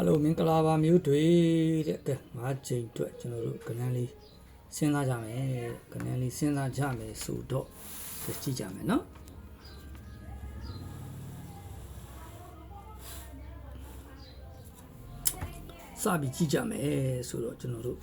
Hello မင်္ဂလာပါမျိုးတွေတဲ့ကဲငါးချိန်အတွက်ကျွန်တော်တို့ကဏ္ဍလေးစဉ်းစားကြမယ်ကဏ္ဍလေးစဉ်းစားကြမယ်ဆိုတော့ကြည့်ကြမယ်နော်စပြီးကြည့်ကြမယ်ဆိုတော့ကျွန်တော်တို့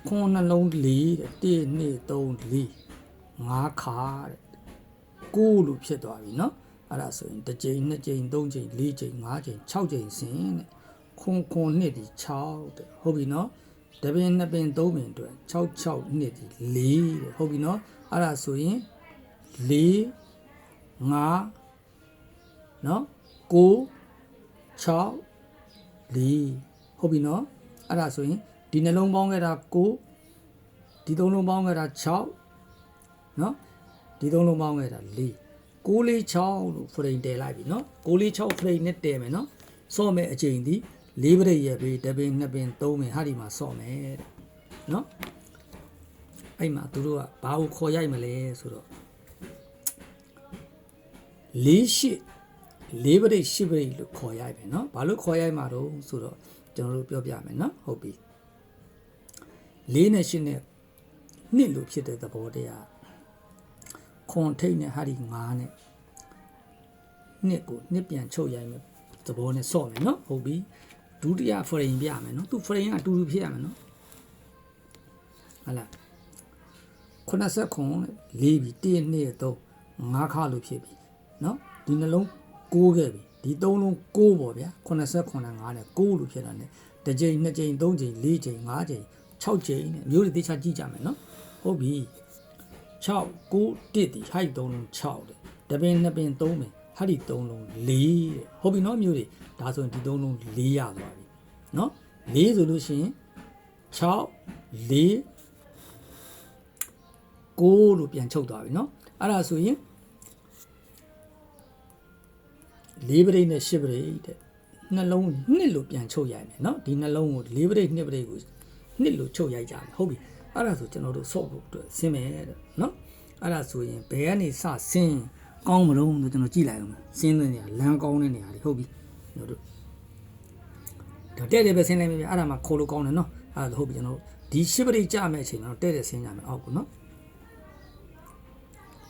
ခွန်းနှလုံးလေးတဲ့1 2 3 4 5ခါတဲ့9လို့ဖြစ်သွားပြီနော်အဲ့ဒါဆိုရင်တစ်ကြိမ်နှစ်ကြိမ်သုံးကြိမ်လေးကြိမ်ငါးကြိမ်6ကြိမ်ဆင်းတဲ့ခွန်းနှစ်ဒီ6တဲ့ဟုတ်ပြီနော်တပင်နှစ်ပင်သုံးပင်အတွက်6နှစ်ဒီ4တဲ့ဟုတ်ပြီနော်အဲ့ဒါဆိုရင်4 5နော်9 6 4ဟုတ်ပြီနော်အဲ့ဒါဆိုရင်ဒီနှလုံးပေါင်းခဲ့တာ9ဒီသုံးလုံးပေါင်းခဲ့တာ6နော်ဒီသုံးလုံးပေါင်းခဲ့တာ4 946လို့ဖရိန်တည်လိုက်ပြီနော်946ဖရိန်နဲ့တည်မယ်နော်စော့မယ်အချိန်ဒီ4ပရိတ်ရဲ့ဘေးတစ်ပင်နှစ်ပင်သုံးပင်ဟာဒီမှာစော့မယ်တဲ့နော်အဲ့မှာသူတို့ကဘာကိုခေါ်ရိုက်မလဲဆိုတော့4ပရိတ်10ပရိတ်လို့ခေါ်ရိုက်မယ်နော်ဘာလို့ခေါ်ရိုက်မှာတော့ဆိုတော့ကျွန်တော်တို့ပြောပြမယ်နော်ဟုတ်ပြီ4နဲ့8နဲ့2လို့ဖြစ်တဲ့သဘောတရားခွန်ထိတ်နဲ့ဟာဒီ9နဲ့နှစ်ကိုနှစ်ပြန်ချုပ်ရိုက်မယ်သဘောနဲ့ဆော့မယ်နော်ဟုတ်ပြီဒုတိယဖရိန်ပြမယ်နော်သူဖရိန်ကအတူတူဖြစ်ရမယ်နော်ဟုတ်လား89နဲ့4ပြီ1 2 3 5ခါလို့ဖြစ်ပြီနော်ဒီနှလုံး6ခဲ့ပြီဒီ3လုံး6ပေါ့ဗျာ89နဲ့5နဲ့6လို့ဖြစ်တာ ਨੇ တစ်ကြိမ်နှစ်ကြိမ်သုံးကြိမ်4ကြိမ်5ကြိမ်6ကြိမ်နဲ့မျိုးတွေသေချာကြည့်ကြမယ်နော်ဟုတ်ပြီ6 9 1ဒီဟိုက်3လုံး6တဲ့တပင်နှစ်ပင်3ပင်ဟာဒီ3လုံး4တဲ့ဟုတ်ပြီနော်မျိုးတွေဒါဆိုရင်ဒီ3လုံး4ရသွားပြီနော်4ဆိုလို့ရှိရင်6 4 9လို့ပြန်ချုပ်သွားပြီနော်အဲ့ဒါဆိုရင်4ပရိတ်နဲ့10ပရိတ်တဲ့နှလုံး2လို့ပြန်ချုပ်ရိုက်မယ်နော်ဒီနှလုံးကို4ပရိတ်2ပရိတ်ကို2လို့ချုပ်ရိုက်ကြမယ်ဟုတ်ပြီအဲ့ဒါဆိုကျွန်တော်တို့ဆော့ဖို့အတွက်ဆင်းမယ်တဲ့နော်အဲ့ဒါဆိုရင်ဘယ်ကနေစဆင်းကောင်းမလို့ကျွန်တော်ကြည့်လိုက်အောင်ဆင်းတဲ့နေရာလမ်းကောင်းတဲ့နေရာတွေဟုတ်ပြီကျွန်တော်တို့ဒါတဲ့တယ်ပဲဆင်းလိုက်မယ်အဲ့ဒါမှခိုးလို့ကောင်းတယ်နော်အဲ့ဒါဟုတ်ပြီကျွန်တော်ဒီ10ပရိတ်ကြမယ်အချိန်မှာတဲ့တယ်ဆင်းကြမယ်အောက်ကိုနော်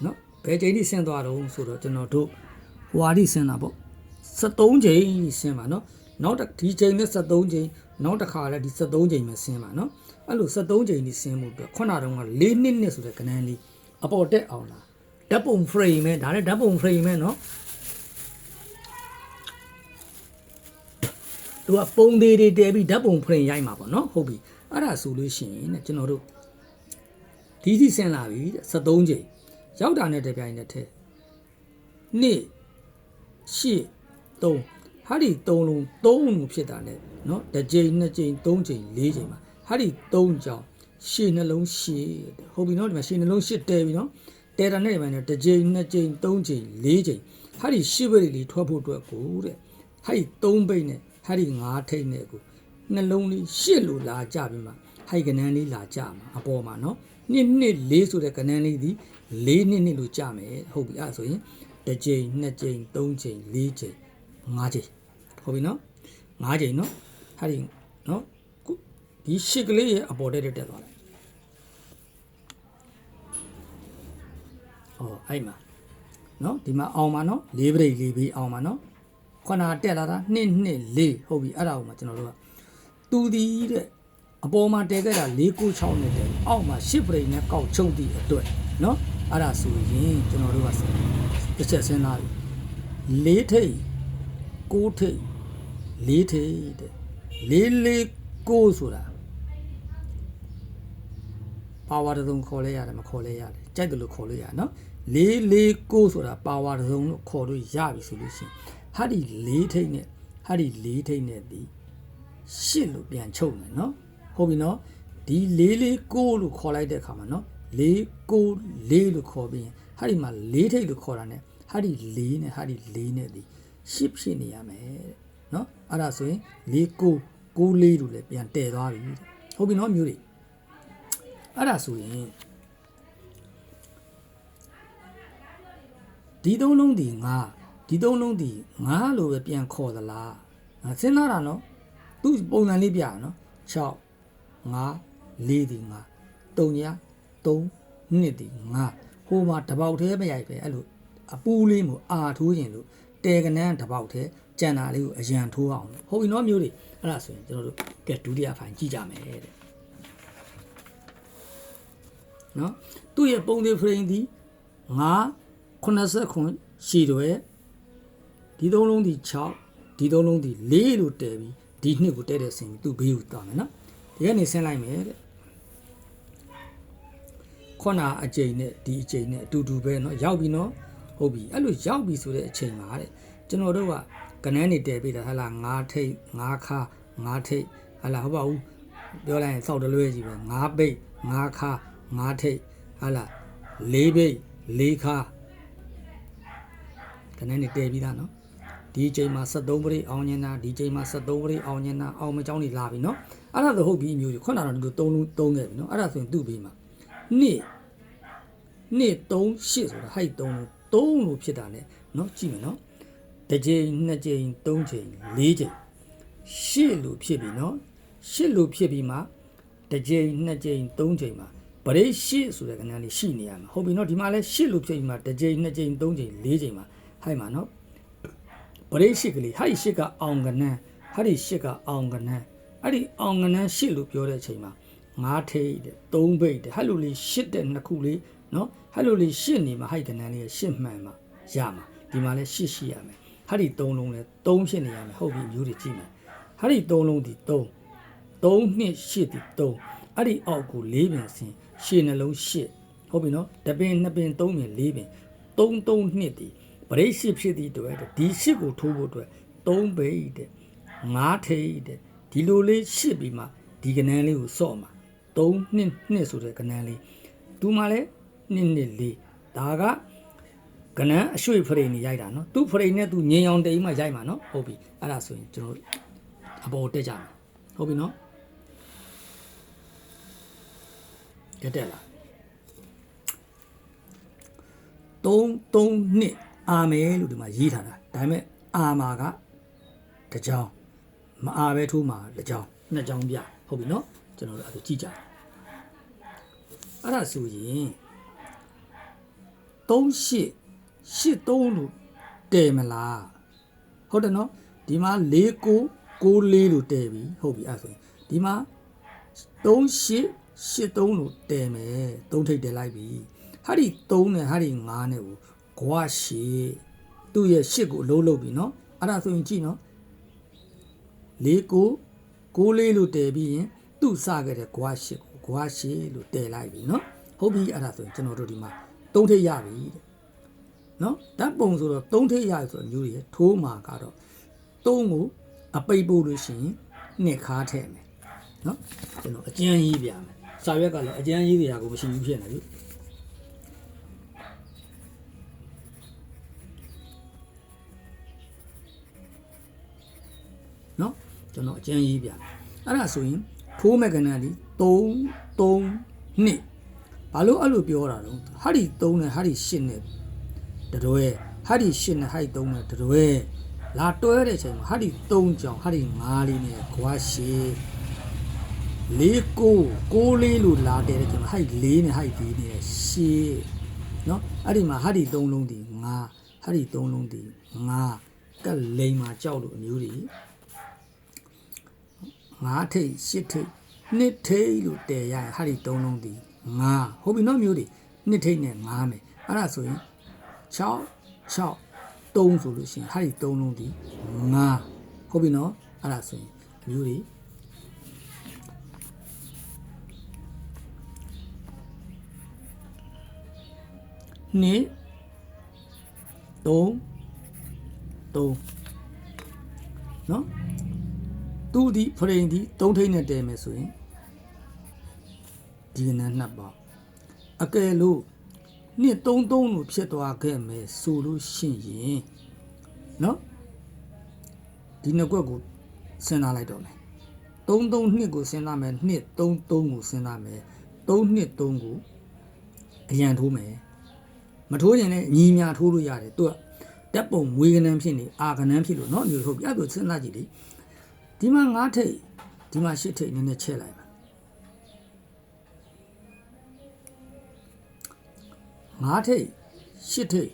နော်ဘယ်ချိန်ထိဆင်းသွားတော့ဆိုတော့ကျွန်တော်တို့ဟွာထိဆင်းတာပေါ့73ချိန်ဆင်းပါနော်နောက်ဒီချိန်နဲ့73ချိန်နောက်တစ်ခါလည်းဒီ73ချိန်ပဲဆင်းပါနော်အဲ့လို73ချိန်ကြီးဆင်းမှုအတွက်ခုနတုန်းက4နှစ်ဆိုတဲ့ကဏ္ဍလေးအပေါ်တက်အောင်လားဓာတ်ပုံ frame ပဲဒါလည်းဓာတ်ပုံ frame ပဲနော်သူကပုံသေးတွေတဲပြီးဓာတ်ပုံ frame ရိုက်မှာပေါ့နော်ဟုတ်ပြီအဲ့ဒါဆိုလို့ရှိရင်တဲ့ကျွန်တော်တို့ဒီစီဆင်းလာပြီတဲ့73ချိန်ရောက်တာနဲ့တပြိုင်နက်တည်း2 8 3ဟာဒီ3လုံး3လုံးဖြစ်တာ ਨੇ နော်တစ်ကြိမ်နှစ်ကြိမ်3ကြိမ်4ကြိမ်မှာဟာဒီ3ကြောင်ရှည်နှလုံးရှည်ဟုတ်ပြီနော်ဒီမှာရှည်နှလုံးရှစ်တဲပြီနော်တဲတာနဲ့ဒီမှာတစ်ကြိမ်နှစ်ကြိမ်3ကြိမ်4ကြိမ်ဟာဒီရှစ်ဘိတ်လေးထွက်ဖို့အတွက်ကိုတဲ့ဟာဒီ3ဘိတ်နဲ့ဟာဒီ5ထိတ်နဲ့ကိုနှလုံးလေးရှစ်လို့လာကြပြီမှာဟိုက်ကနန်းလေးလာကြမှာအပေါ်မှာနော်2 4ဆိုတဲ့ကနန်းလေးဒီ4နှစ်လို့ကြမယ်ဟုတ်ပြီအဲ့ဆိုရင်တစ်ကြိမ်နှစ်ကြိမ်3ကြိမ်4ကြိမ်5ကြိမ်ဟုတ်ပြီနော်5ကြိမ်နော်ဟာဒီနော်ဒီရှစ်ကလေးရဲ့အပေါ်တက်တက်သွားတယ်ဟောအဲ့မှာနော်ဒီမှာအောင်ပါနော်4ပရိတ်4ပြီးအောင်ပါနော်ခုနတက်လာတာ2 2 4ဟုတ်ပြီအဲ့ဒါကိုမှကျွန်တော်တို့ကသူဒီတဲ့အပေါ်မှာတဲခဲ့တာ4 9 6နဲ့တဲအောက်မှာ10ပရိတ်နဲ့ကောက်ချုံသည့်အတွက်နော်အဲ့ဒါဆိုရင်ကျွန်တော်တို့ကတစ်ချက်စဉ်းစားပြီ4ထိပ်9ထိပ်4ထိပ်တဲ့4 ဆိုတာပါဝါတုံခေါ်လဲရတယ်မခေါ်လဲရတယ်ကြိုက်တယ်လို့ခေါ်လို့ရနော်4 ဆိုတာပါဝါတုံလို့ခေါ်လို့ရပြီဆိုလို့ရှိရင်ဟာဒီ4ထိပ်နဲ့ဟာဒီ4ထိပ်နဲ့ဒီ8လို့ပြန်ချုပ်မယ်နော်ဟုတ်ပြီနော်ဒီ4 လို့ခေါ်လိုက်တဲ့အခါမှာနော်4 လို့ခေါ်ပြီးရင်ဟာဒီမှာ4ထိပ်လို့ခေါ်တာ ਨੇ ဟာဒီ4နဲ့ဟာဒီ4နဲ့ဒီ10ဖြစ်နေရမယ်တဲ့နော်အဲ့ဒါဆိုရင်4 9 4လို့လည်းပြန်တည်သွားပြီဟုတ်ပြီနော်မျိုးတွေအဲ့ဒါဆိုရင်ဒီသုံးလုံးဒီငါ ဒီသုံးလုံးဒီငါလိုပဲပြန်ခေါ်သလားစဉ်းစားတာနော်သူပုံစံလေးပြရနော်6 5 4ဒီ5 3ညာ3နှစ်ဒီ5ဟိုမှာတပေါက်သေးမရိုက်ပဲအဲ့လိုအပူးလေးမျိုးအာထိုးခြင်းလို့တဲကနန်းတပေါက်သေးကြံတာလေးကိုအရန်ထိုးအောင်ဟုတ်ပြီနော်မျိုးတွေအဲ့ဒါဆိုရင်ကျွန်တော်တို့ကဲဒုတိယဖိုင်ကြည့်ကြမယ်တဲ့နော်သူ့ရဲ့ပုံသေး frame ဒီ989ရှည်တွေဒီသုံးလုံးဒီ6ဒီသုံးလုံးဒီ4လို့တဲပြီးဒီနှစ်ကိုတဲတဲ့ဆင်သူ့ဘေးကိုတောင်းမယ်နော်ဒီကနေဆင်းလိုက်မယ်တဲ့ခုနအကျိန်နဲ့ဒီအကျိန်နဲ့အတူတူပဲเนาะရောက်ပြီเนาะဟုတ်ပြီအဲ့လိုရောက်ပြီဆိုတဲ့အချိန်မှာတဲ့ကျွန်တော်တို့ကကနန်းနေတဲပေးတာဟလာ9ထိပ်9ခါ9ထိပ်ဟလာဟုတ်ပါဘူးပြောလိုက်ရင်စောက်တလွဲကြီးပဲ9ပိတ်9ခါ9ထိပ်ဟလာ4ပိတ်4ခါကနန်းနေတဲပြီးသားเนาะဒီအချိန်မှာ73ပရိအောင်ညင်တာဒီအချိန်မှာ73ပရိအောင်ညင်တာအောင်မကြောင်းနေလာပြီเนาะအဲ့ဒါဆိုဟုတ်ပြီမျိုးကြီးခုနကတော့ဒီလို3လုံး3ခဲ့ပြီเนาะအဲ့ဒါဆိုရင်သူ့ဘေးမှာနှစ်3 8ဆိုတာဟိုက်3လို့ဖြစ်တာ ਨੇ เนาะကြည့်မယ်เนาะတစ်ကြိမ်နှစ်ကြိမ်သုံးကြိမ်လေးကြိမ်8လို့ဖြစ်ပြီเนาะ8လို့ဖြစ်ပြီးမှတစ်ကြိမ်နှစ်ကြိမ်သုံးကြိမ်မှာပရိ8ဆိုတဲ့ကဏ္ဍလေးရှိနေရမှာဟုတ်ပြီเนาะဒီမှာလဲ8လို့ဖြစ်ပြီးမှတစ်ကြိမ်နှစ်ကြိမ်သုံးကြိမ်လေးကြိမ်မှာဟိုက်မှာเนาะပရိ8ကလေးဟိုက်8ကအောင်ကဏ္ဍဟာဒီ8ကအောင်ကဏ္ဍအဲ့ဒီအောင်ကဏ္ဍ8လို့ပြောတဲ့အချိန်မှာ9ထိပ်တဲ့3ဘိတ်တဲ့ဟဲ့လိုလေး8တဲ့နှစ်ခုလေးနော်ဟဲ့လိုလေး8နေမှာဟိုက်ကဏ္ဍလေး8မှန်မှာရမှာဒီမှာလဲ8ရှိရမယ်ဟာဒီ3လုံးလဲ3ဖြစ်နေရမယ်ဟုတ်ပြီမျိုးတွေကြည့်မယ်ဟာဒီ3လုံးဒီ3 2 8ဒီ3အဲ့ဒီအောက်ကို4ပင်ဆင်းရှည်နှလုံး8ဟုတ်ပြီနော်တပင်2ပင်3ပင်4ပင်3 2နှစ်ဒီပရိ8ဖြစ်သည့်အတွက်ဒီ8ကိုထိုးဖို့အတွက်3ဘိတ်တဲ့9ထိပ်တဲ့ဒီလိုလေး8ပြီးမှဒီကဏ္ဍလေးကိုစော့မှာ3နှစ်ဆိုတဲ့ကဏ္ဍလေးသူမှလည်း2 4ဒါကကဏ္ဍအရွှေ့ဖရိန်နေရိုက်တာနော်သူ့ဖရိန်နဲ့သူငြိမ်အောင်တိမ်မှရိုက်မှာနော်ဟုတ်ပြီအဲ့ဒါဆိုရင်ကျွန်တော်အပေါ်တက်ကြမယ်ဟုတ်ပြီနော်တက်လာ3 နှစ်အာမယ်လို့ဒီမှာရေးထားတာဒါပေမဲ့အာမာကတစ်ကြောင်းမအာပဲထိုးမှာတစ်ကြောင်းနှစ်ကြောင်းပြဟုတ်ပြီနော်ကျွန်တော်တို့အဲ့ဒါကြည့်ကြအဲ့ဒါဆိုရင်3883လို့တဲမလားဟုတ်တယ်နော်ဒီမှာ4994လို့တဲပြီဟုတ်ပြီအဲ့ဆိုရင်ဒီမှာ3883လို့တဲမယ်3ထိပ်တဲလိုက်ပြီဟာဒီ3နဲ့ဟာဒီ5နဲ့ကိုကွာရှည်သူ့ရဲ့8ကိုအလုံးလုံးပြီနော်အဲ့ဒါဆိုရင်ကြည့်နော်4994လို့တဲပြီးရင်သူ့စခဲ့တဲ့ကွာရှစ်ကိုကွာရှစ်လို့တည်လိုက်ပြီเนาะဟုတ်ပြီအဲ့ဒါဆိုရင်ကျွန်တော်တို့ဒီမှာ3ထိပ်ရပြီတဲ့เนาะဓာတ်ပုံဆိုတော့3ထိပ်ရဆိုတော့မျိုးတွေထိုးမှာကတော့3ကိုအပိတ်ပို့လို့ရှိရင်2ခါထည့်မယ်เนาะကျွန်တော်အကျန်းရေးပြမယ်စာရွက်ကလည်းအကျန်းရေးတရားကိုမရှိဘူးဖြစ်နေပြီเนาะကျွန်တော်အကျန်းရေးပြအဲ့ဒါဆိုရင်ထိုးမဲ့ကဏ္ဍလေး3 2ဘာလို့အဲ့လိုပြောတာတော့ဟာဒီ3နဲ့ဟာဒီ8နဲ့တွဲဟာဒီ8နဲ့ဟာဒီ3နဲ့တွဲလာတွဲတဲ့အချိန်မှာဟာဒီ3ကြောင်ဟာဒီ5လေးနဲ့ကွာရှည်49လို့လာတဲ့ချိန်မှာဟာဒီ4နဲ့ဟာဒီ4နဲ့ရှည်เนาะအဲ့ဒီမှာဟာဒီ3လုံးဒီ5ဟာဒီ3လုံးဒီ5ကလိန်မှာကြောက်လို့အမျိုးတွေ9ထိပ်10ထိပ်နှစ်ထိပ်လို့တည်ရရင်ဟာဒီ3လုံးဒီ5ဟုတ်ပြီနော်မျိုးတွေနှစ်ထိပ်နဲ့5မယ်အဲ့ဒါဆိုရင်6 3ဆိုလို့ရှိရင်ဟာဒီ3လုံးဒီ5ဟုတ်ပြီနော်အဲ့ဒါဆိုရင်မျိုးတွေနှစ်3နော်သူဒီဖရိန်ဒီ3ထိပ်နဲ့တည်မယ်ဆိုရင်ဒီကနေ့နှစ်ပေါအကယ်လို့နှစ်33လို့ဖြစ်သွားခဲ့မယ်ဆိုလို့ရှိရင်เนาะဒီနှစ်ကွက်ကိုစဉ်းစားလိုက်တော့မယ်33နှစ်ကိုစဉ်းစားမယ်နှစ်33ကိုစဉ်းစားမယ်3နှစ်3ကိုအရန်ထိုးမယ်မထိုးရင်လည်းညီညာထိုးလို့ရတယ်သူက တက်ပုံမွေးကနန်းဖြစ်နေအာကနန်းဖြစ်လို့နော်မျိုးဟုတ်ပြီအဲ့ဒါစဉ်းစားကြည့်လေဒီမှာ9ထိပ်ဒီမှာ10ထိပ်နည်းနည်းချက်လိုက်ပါ9ထိပ်10ထိပ်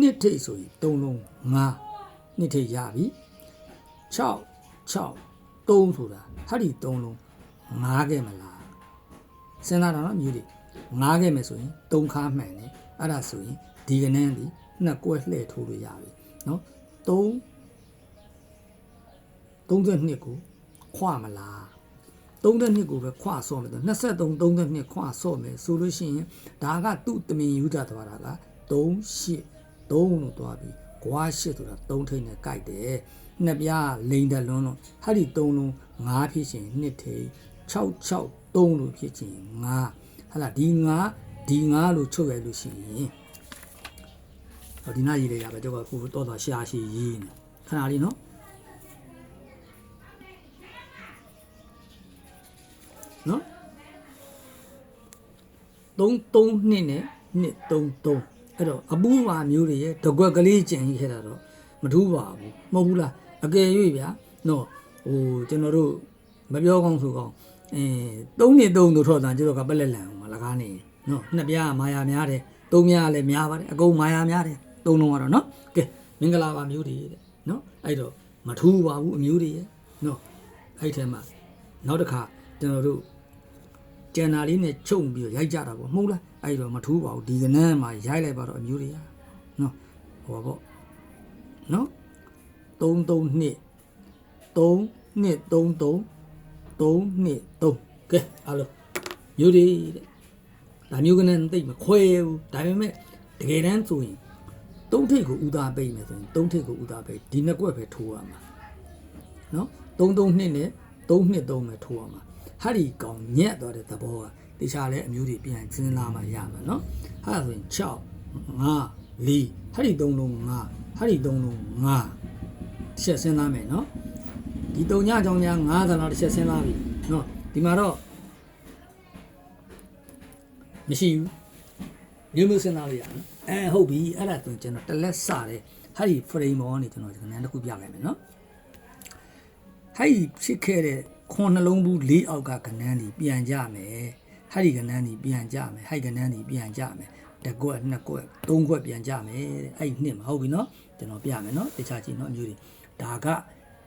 2ထိပ်ဆိုရင်3လုံး5 2ထိပ်ရပြီ6 3ဆိုတာဟာဒီ3လုံး5ခဲ့မလားစဉ်းစားတော့နော်မျိုးတွေ5ခဲ့မယ်ဆိုရင်3ခါမှန်တယ်အဲ့ဒါဆိုရင်ဒီကနန်းဒီ2ကွက်လှည့်ထိုးလို့ရပြီနော်32ကိုခွမလား32ကိုပဲခွဆော့မယ်23 32ခွဆော့မယ်ဆိုလို့ရှိရင်ဒါကသူ့တမင်ယူတာသွားတာက38 3လို့သွားပြီကွာ8ဆိုတာ3ထိပ်နဲ့ကြိုက်တယ်နှစ်ပြားလိန်တက်လွန်းလို့ဟာဒီ3လုံး5ဖြစ်ရှင်2ထိပ်6 3လို့ဖြစ်ချင်း5ဟာလားဒီ5လို့ချုပ်ရလို့ရှိရင်ဒီနာရေးလေးရပဲကြောက်ကခုတော့ရှာရှိရေးနေခဏလေးနော်နော်3 2နဲ့2 3အဲ့တော့အပူပါမျိုးတွေရဲ့တကွက်ကလေးကျင်ခဲ့တာတော့မထူးပါဘူးမဟုတ်ဘူးလားအကယ်၍ဗျာနော်ဟိုကျွန်တော်တို့မပြောကောင်းဆိုကောင်း3နှစ်3တို့ထော့တာကျွန်တော်ကပက်လက်လန်မှာလကားနေနော်နှစ်ပြားမာယာများတယ်3ပြားလည်းများပါတယ်အကုန်မာယာများတယ်3လုံးကတော့နော်ကဲမင်္ဂလာပါမျိုးတွေတဲ့နော်အဲ့တော့မထူးပါဘူးအမျိုးတွေရဲ့နော်အဲ့ထဲမှာနောက်တစ်ခါကျွန်တော်တို့ကျန်နာလေးနဲ့ချုပ်ပြီးရိုက်ကြတာပေါ့မဟုတ်လားအဲ့တော့မထူးပါဘူးဒီကနန်းမှာရိုက်လိုက်ပါတော့အမျိုးတွေရနော်ဟောပေါ့နော်3 2 ကဲအားလုံးမျိုးတွေတဲ့ဒါမျိုးကနန်းသိမခွဲဘူးဒါပေမဲ့တကယ်တမ်းဆိုရင်3ထိပ်ကိုဥသားပိတ်မယ်ဆိုရင်3ထိပ်ကိုဥသားပိတ်ဒီနှစ်ကွက်ပဲထိုးရမှာနော်3 2နဲ့3 2 3ပဲထိုးရမှာဟာဒီကောင်ညက်သွားတဲ့သဘောကတခြားလဲအမျိုးတွေပြန်စဉ်းစားမှရမှာနော်ဟာဆိုရင်6 5 4ဟာဒီ3လုံး5ဟာဒီ3လုံး5တစ်ချက်စဉ်းစားမယ်နော်ဒီ3ညကြောင်းညာ9သလားတစ်ချက်စဉ်းစားပြီနော်ဒီမှာတော့မရှိဘူးမျိုးစဉ်းစားလို့ရတယ်ဟုတ်ပြီအဲ့ဒါဆိုကျွန်တော်တလက်စတယ်ဟာဒီ frame ပေါ်ကနေကျွန်တော်ဒီကနန်းတစ်ခုပြလိုက်မယ်နော်ဟာဒီဖြစ်ခဲ့တဲ့ခွန်နှလုံးဘူး၄အောက်ကကနန်းဒီပြန်ကြမယ်ဟာဒီကနန်းဒီပြန်ကြမယ်ဟိုက်ကနန်းဒီပြန်ကြမယ်တစ်ကွက်နှစ်ကွက်သုံးကွက်ပြန်ကြမယ်တဲ့အဲ့နှစ်မှာဟုတ်ပြီနော်ကျွန်တော်ပြမယ်နော်တခြားကြည့်နော်အမျိုးတွေဒါက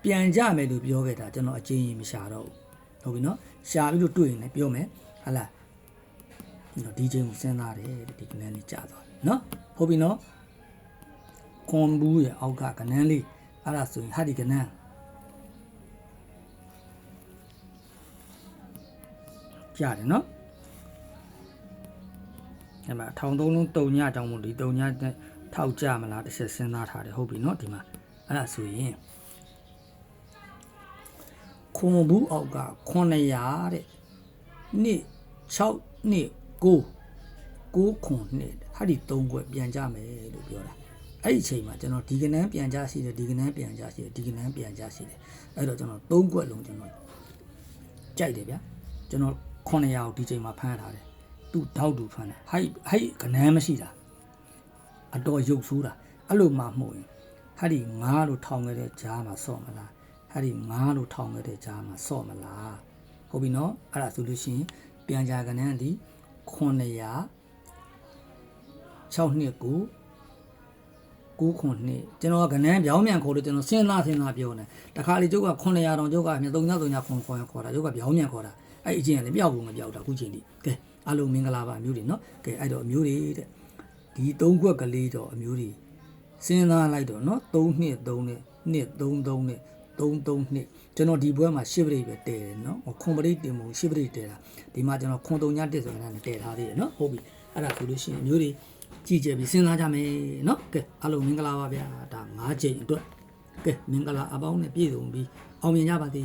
ပြန်ကြမယ်လို့ပြောခဲ့တာကျွန်တော်အချင်းကြီးမရှာတော့ဘူးဟုတ်ပြီနော်ရှာပြီးလို့တွေ့ရင်လည်းပြောမယ်ဟာလားဒီချင်းကိုစဉ်းစားတယ်ဒီကနန်းလေးကြာသွားပြီနော်ဟုတ်ပြီနော်ခွန်ဘူးရဲ့အောက်ကကနန်းလေးအဲ့ဒါဆိုရင်ဟာဒီကနန်းကြားတယ်နော်အဲ့မှာ13လုံး3ညအကြောင်းမို့ဒီ3ညထောက်ကြမလားတစ်ချက်စဉ်းစားထားတယ်ဟုတ်ပြီနော်ဒီမှာအဲ့ဒါဆိုရင်ခွန်ဘူးအောက်က900တဲ့နှစ်6နှစ်9ခွန်နှစ်ဟာဒီ3ခွက်ပြန်ကြမယ်လို့ပြောတာအဲ့ဒီအချိန်မှာကျွန်တော်ဒီကနန်းပြန်ကြရှိတယ်ဒီကနန်းပြန်ကြရှိတယ်ဒီကနန်းပြန်ကြရှိတယ်အဲ့တော့ကျွန်တော်3ခွက်လုံးကျွန်တော်ကြိုက်တယ်ဗျာကျွန်တော်900ကိုဒီချိန်မှာဖမ်းထားတယ်သူ့တောက်တူဖမ်းတယ်ဟိုက်ကနန်းမရှိတာအတော်ရုပ်ဆိုးတာအဲ့လိုမှမှုရင်ဟာဒီ9လို့ထောင်ခဲ့တဲ့ကြားမှာစော့မလားဟာဒီ9လို့ထောင်ခဲ့တဲ့ကြားမှာစော့မလားဟုတ်ပြီနော်အဲ့ဒါဆိုလို့ရှိရင်ပြန်ကြကနန်းဒီ900 6နှစ်ကို9ခွန်နှစ်ကျွန်တော်ကနန်းပြောင်းမြန်ခေါ်လို့ကျွန်တော်စဉ်းစားပြောနေတခါလေကျုပ်က900တောင်ကျုပ်က3 3ခွန်ခေါ်တာကျုပ်ကပြောင်းမြန်ခေါ်တာအဲ့အချင်းကလည်းပြောက်ဘူးမပြောက်တာအခုချိန်ဒီကဲအားလုံးမင်္ဂလာပါအမျိုးတွေနော်ကဲအဲ့တော့အမျိုးတွေတဲ့ဒီ3ခွက်ကလေးတော့အမျိုးတွေစဉ်းစားလိုက်တော့နော်3နှစ်3နဲ့နှစ်3နဲ့3နှစ်ကျွန်တော်ဒီဘွဲမှာ10ပရိတ်ပဲတည်တယ်နော်ခွန်ပရိတ်တင်မှု10ပရိတ်တည်တာဒီမှာကျွန်တော်ခွန်3ညတက်ဆိုရင်လည်းတည်ထားသေးတယ်နော်ဟုတ်ပြီအဲ့ဒါဆိုလို့ရှိရင်အမျိုးတွေကြည့်ကြပြီးစဉ်းစားကြမယ်နော်ကဲအားလုံးမင်္ဂလာပါဗျာဒါ5ချိန်အတွက်ကဲမင်္ဂလာအပေါင်းနဲ့ပြည့်စုံပြီးအောင်မြင်ကြပါစေ